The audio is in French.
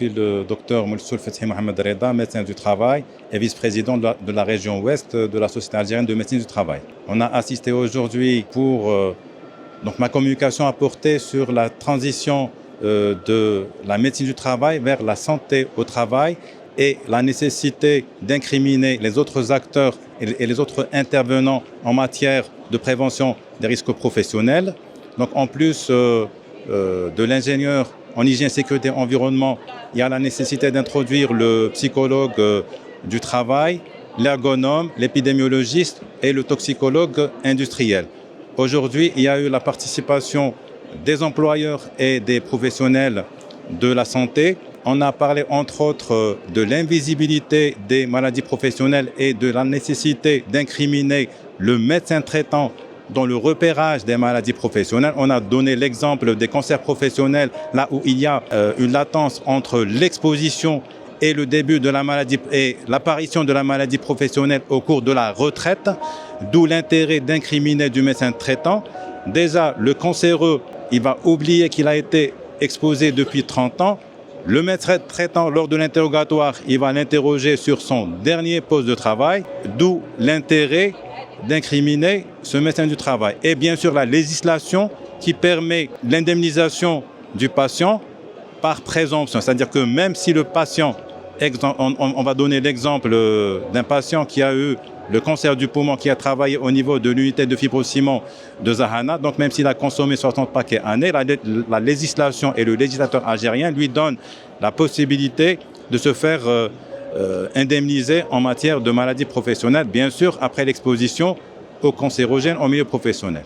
suis le docteur Moulsoul Fethi Mohamed Reda, médecin du travail et vice-président de la région ouest de la Société algérienne de médecine du travail. On a assisté aujourd'hui pour ma communication a porté sur la transition de la médecine du travail vers la santé au travail et la nécessité d'incriminer les autres acteurs et les autres intervenants en matière de prévention des risques professionnels. Donc en plus de l'ingénieur en hygiène, sécurité, environnement, il y a la nécessité d'introduire le psychologue du travail, l'ergonome, l'épidémiologiste et le toxicologue industriel. Aujourd'hui, il y a eu la participation des employeurs et des professionnels de la santé. On a parlé entre autres de l'invisibilité des maladies professionnelles et de la nécessité d'incriminer le médecin traitant dans le repérage des maladies professionnelles. On a donné l'exemple des cancers professionnels, là où il y a une latence entre l'exposition et le début de la maladie et l'apparition de la maladie professionnelle au cours de la retraite, d'où l'intérêt d'incriminer du médecin traitant. Déjà, le cancéreux, il va oublier qu'il a été exposé depuis 30 ans. Le médecin traitant, lors de l'interrogatoire, il va l'interroger sur son dernier poste de travail, d'où l'intérêt d'incriminer ce médecin du travail. Et bien sûr, la législation qui permet l'indemnisation du patient par présomption. C'est-à-dire que même si le patient, on va donner l'exemple d'un patient qui a eu le cancer du poumon, qui a travaillé au niveau de l'unité de fibrociment de Zahana, donc même s'il a consommé 60 paquets année, la législation et le législateur algérien lui donnent la possibilité de se faire indemniser en matière de maladies professionnelles, bien sûr après l'exposition aux cancérogènes au milieu professionnel.